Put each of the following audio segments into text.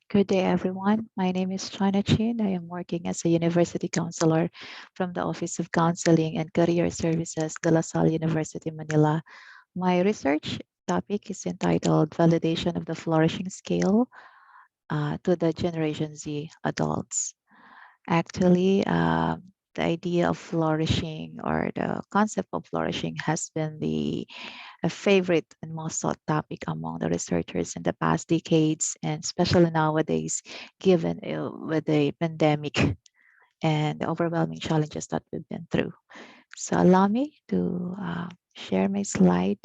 Good day, everyone. My name is Chona Chin. I am working as a university counselor from the Office of Counseling and Career Services, De La Salle University, Manila. My research topic is entitled Validation of the Flourishing Scale to the Generation Z Adults. Actually, the idea of flourishing or the concept of flourishing has been a favorite and most sought topic among the researchers in the past decades, and especially nowadays, given with the pandemic and the overwhelming challenges that we've been through. So allow me to share my slide.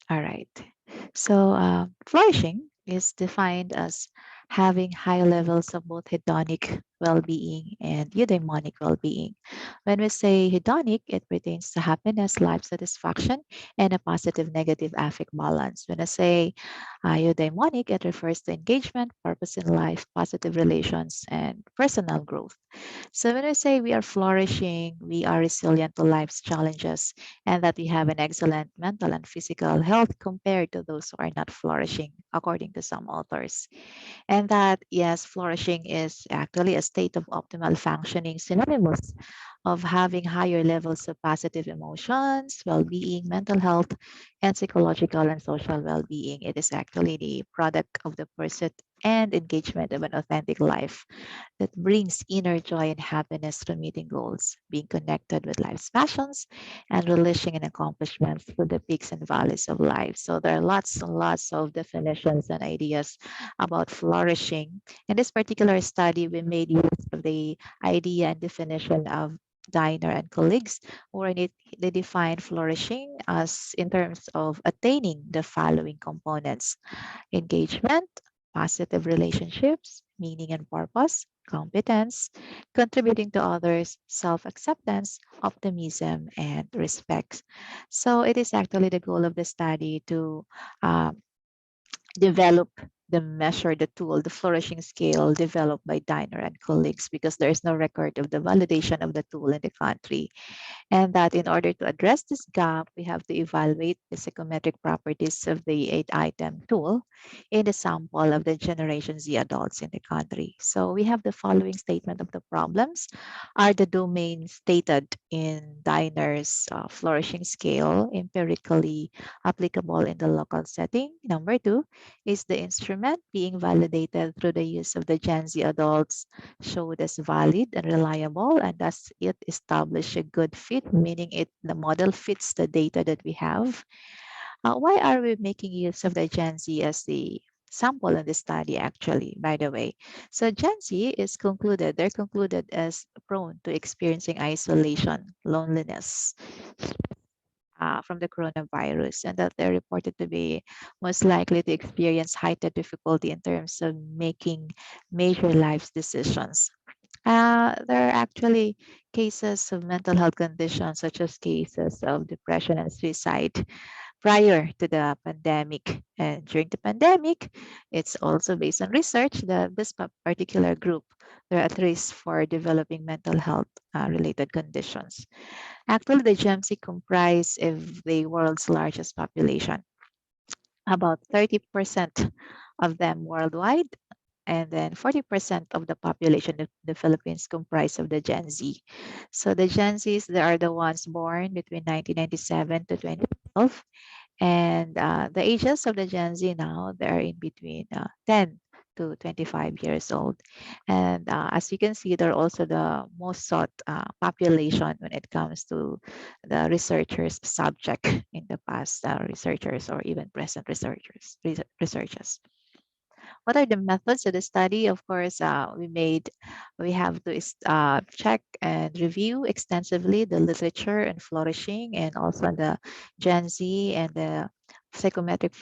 All right. So, flourishing is defined as having high levels of both hedonic well being and eudaimonic well being. When we say hedonic, it pertains to happiness, life satisfaction, and a positive negative affect balance. When I say eudaimonic, it refers to engagement, purpose in life, positive relations, and personal growth. So when we say we are flourishing, we are resilient to life's challenges, and that we have an excellent mental and physical health compared to those who are not flourishing, according to some authors. And that, yes, flourishing is actually a state of optimal functioning, synonymous of having higher levels of positive emotions, well being, mental health, and psychological and social well being. It is actually the product of the pursuit and engagement of an authentic life that brings inner joy and happiness through meeting goals, being connected with life's passions, and relishing in accomplishments through the peaks and valleys of life. So there are lots and lots of definitions and ideas about flourishing. In this particular study, we made use of the idea and definition of Diner and colleagues, where they define flourishing as in terms of attaining the following components: engagement, positive relationships, meaning and purpose, competence, contributing to others, self acceptance, optimism, and respect. So, it is actually the goal of the study to develop the measure, the tool, the flourishing scale developed by Diner and colleagues, because there is no record of the validation of the tool in the country. And that in order to address this gap, we have to evaluate the psychometric properties of the 8-item tool in the sample of the Generation Z adults in the country. So we have the following statement of the problems. Are the domains stated in Diner's flourishing scale empirically applicable in the local setting? Number two, is the instrument being validated through the use of the Gen Z adults showed as valid and reliable, and does it establish a good fit, meaning the model fits the data that we have? Why are we making use of the Gen Z as the sample in the study, actually, by the way? So Gen Z they're concluded as prone to experiencing isolation, loneliness, from the coronavirus, and that they're reported to be most likely to experience heightened difficulty in terms of making major life decisions. There are actually cases of mental health conditions, such as cases of depression and suicide, prior to the pandemic. And during the pandemic, it's also based on research that this particular group, they're at risk for developing mental health related conditions. Actually, the GMC comprise of the world's largest population, about 30% of them worldwide, and then 40% of the population of the Philippines comprise of the Gen Z. So the Gen Zs, they are the ones born between 1997 to 2012, and the ages of the Gen Z now, they're in between 10 to 25 years old. And as you can see, they're also the most sought population when it comes to the researchers' subject in the past researchers or even present researchers. What are the methods of the study? Of course, we have to check and review extensively the literature and flourishing, and also the Gen Z and the psychometric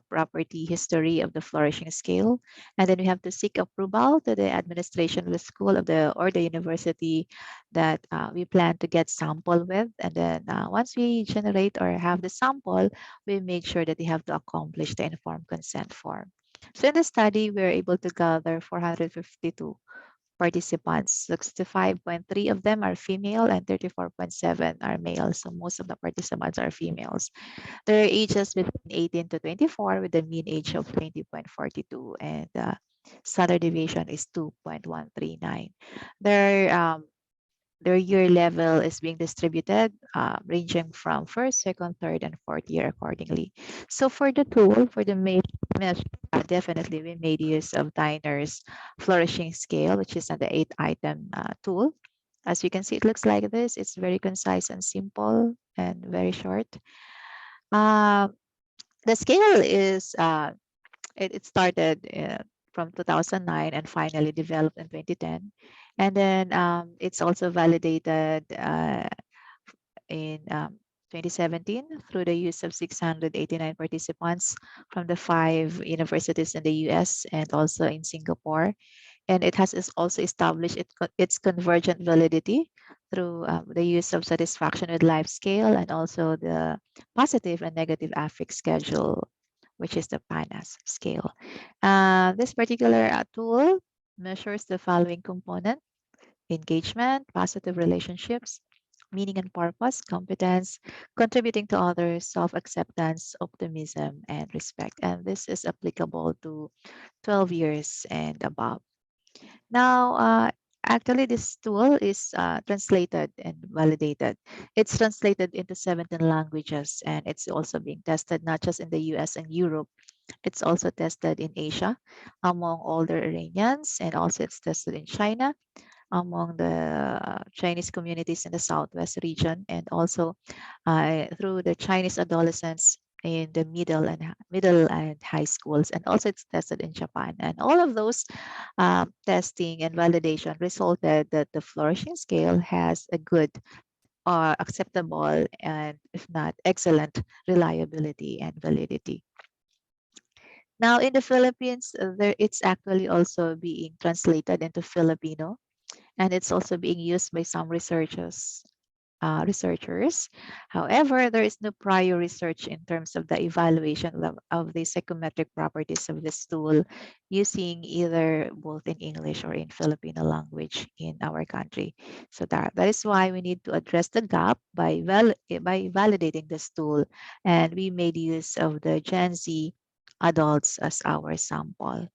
property history of the flourishing scale. And then we have to seek approval to the administration of the school of the or the university that we plan to get sample with. And then once we generate or have the sample, we make sure that they have to accomplish the informed consent form. So in the study, we were able to gather 452 participants. 65.3 of them are female and 34.7 are male. So most of the participants are females. Their ages between 18 to 24 with a mean age of 20.42 and standard deviation is 2.139. Their year level is being distributed, ranging from first, second, third, and fourth year accordingly. So for the tool, for the measure, definitely we made use of Diner's Flourishing Scale, which is the 8-item tool. As you can see, it looks like this. It's very concise and simple and very short. Uh, the scale is it started from 2009 and finally developed in 2010. And then it's also validated in 2017 through the use of 689 participants from the 5 universities in the US and also in Singapore. And it has also established its convergent validity through the use of satisfaction with life scale and also the positive and negative affect schedule, which is the PANAS scale. This particular tool measures the following component: engagement, positive relationships, meaning and purpose, competence, contributing to others, self-acceptance, optimism, and respect. And this is applicable to 12 years and above. Now, actually, this tool is translated and validated. It's translated into 17 languages, and it's also being tested not just in the US and Europe. It's also tested in Asia among older Iranians, and also it's tested in China among the Chinese communities in the Southwest region, and also through the Chinese adolescents in the middle and high schools, and also it's tested in Japan. And all of those testing and validation resulted that the flourishing scale has a good or acceptable and if not excellent reliability and validity. Now in the Philippines, it's actually also being translated into Filipino, and it's also being used by some researchers. However, there is no prior research in terms of the evaluation of the psychometric properties of this tool using either both in English or in Filipino language in our country. So that is why we need to address the gap by validating this tool, and we made use of the Gen Z adults as our sample.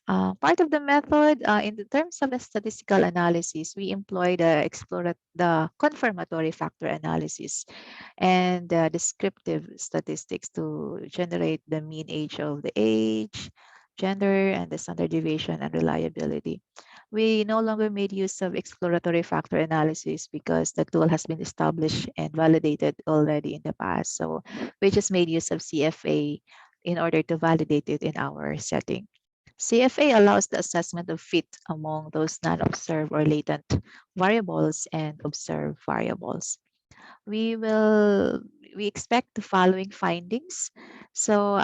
Part of the method, in the terms of the statistical analysis, we employ the confirmatory factor analysis and the descriptive statistics to generate the mean age of the age, gender, and the standard deviation and reliability. We no longer made use of exploratory factor analysis because the tool has been established and validated already in the past. So we just made use of CFA in order to validate it in our setting. CFA allows the assessment of fit among those non-observed or latent variables and observed variables. We expect the following findings. So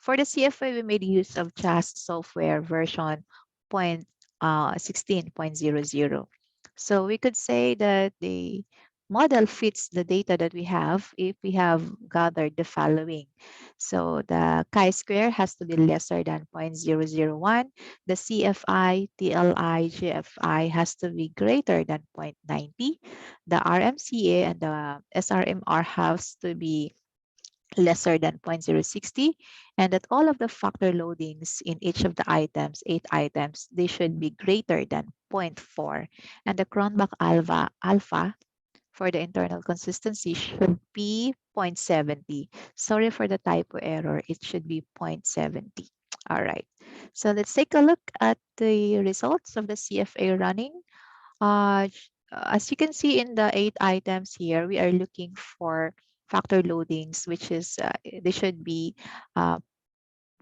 for the CFA, we made use of JAS software version 16.00. So we could say that the model fits the data that we have if we have gathered the following. So the chi-square has to be lesser than 0.001. The CFI, TLI, GFI has to be greater than 0.90. The RMCA and the SRMR has to be lesser than 0.060, and that all of the factor loadings in each of the items, 8 items, they should be greater than 0.4. And the Cronbach alpha for the internal consistency should be 0.70. Sorry for the typo error. It should be 0.70. All right. So let's take a look at the results of the CFA running. As you can see in the 8 items here, we are looking for factor loadings, which is they should be uh,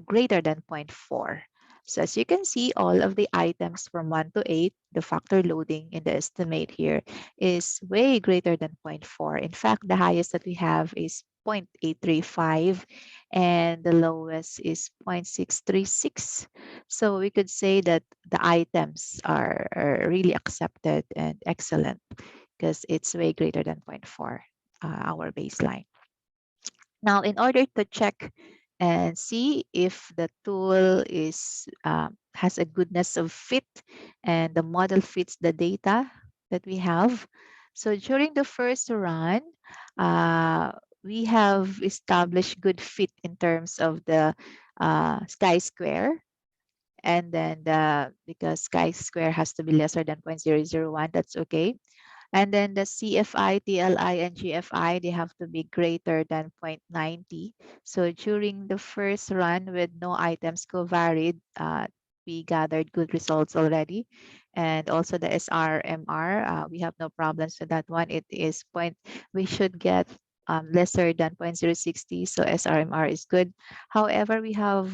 greater than 0.4. So as you can see, all of the items from 1 to 8, the factor loading in the estimate here is way greater than 0.4. In fact, the highest that we have is 0.835 and the lowest is 0.636. So we could say that the items are really accepted and excellent because it's way greater than 0.4, our baseline. Now, in order to check and see if the tool is has a goodness of fit, and the model fits the data that we have. So during the first run, uh, we have established good fit in terms of the chi-square. And then because chi-square has to be lesser than 0.001, that's okay. And then the CFI, TLI, and GFI, they have to be greater than 0.90. So during the first run with no items covaried, we gathered good results already. And also the SRMR, we have no problems with that one. It is we should get lesser than 0.060, so SRMR is good. However, we have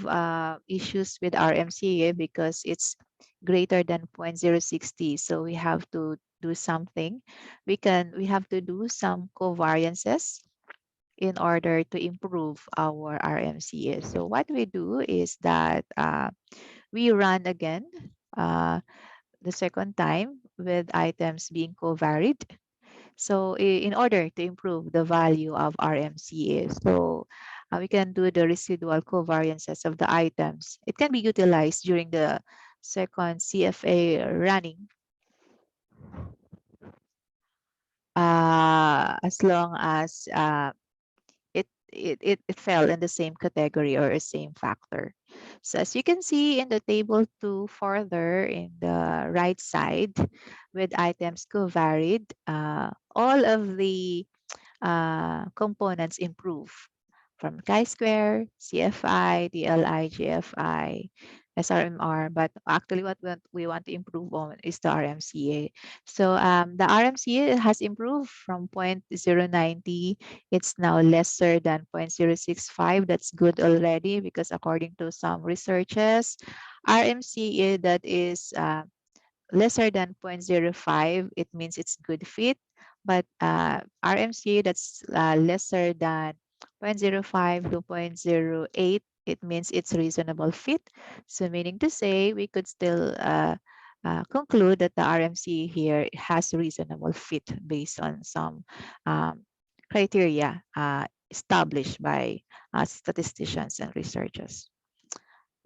issues with RMCA because it's greater than 0.060, so we have to do something. We have to do some covariances in order to improve our RMCA. So what we do is that we run again uh, the second time with items being covaried. So in order to improve the value of RMCA, so we can do the residual covariances of the items. It can be utilized during the second CFA running as long as it fell in the same category or a same factor. So as you can see in the table 2 further in the right side with items covaried, all of the components improve from chi-square, CFI, DLI, GFI, SRMR. But actually what we want to improve on is the RMCA. So the RMCA has improved from 0.090. It's now lesser than 0.065. That's good already because according to some researches, RMCA that is lesser than 0.05, it means it's good fit. But RMCA that's lesser than 0.05 to 0.08, it means it's reasonable fit. So meaning to say, we could still conclude that the RMCA here has reasonable fit based on some um, criteria established by statisticians and researchers.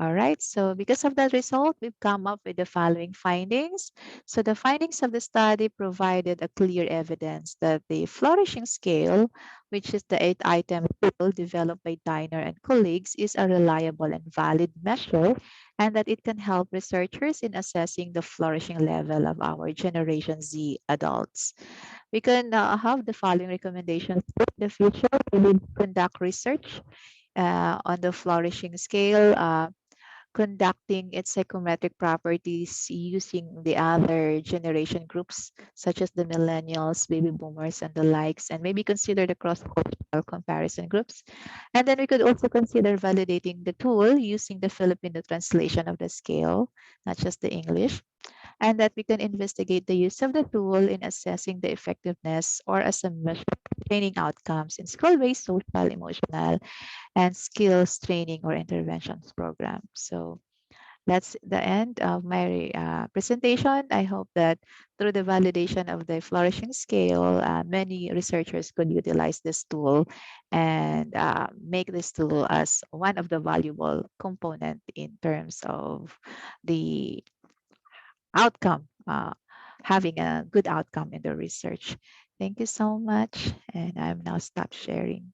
All right, so because of that result, we've come up with the following findings. So the findings of the study provided a clear evidence that the flourishing scale, which is the 8-item tool developed by Diner and colleagues, is a reliable and valid measure, and that it can help researchers in assessing the flourishing level of our Generation Z adults. We can have the following recommendations in the future. We will conduct research on the flourishing scale, conducting its psychometric properties using the other generation groups, such as the millennials, baby boomers, and the likes, and maybe consider the cross-cultural comparison groups. And then we could also consider validating the tool using the Filipino translation of the scale, not just the English, and that we can investigate the use of the tool in assessing the effectiveness or as a measure of training outcomes in school-based social, emotional, and skills training or interventions program. So that's the end of my presentation. I hope that through the validation of the flourishing scale, many researchers could utilize this tool and make this tool as one of the valuable component in terms of the outcome, having a good outcome in the research. Thank you so much. And I'm now stop sharing.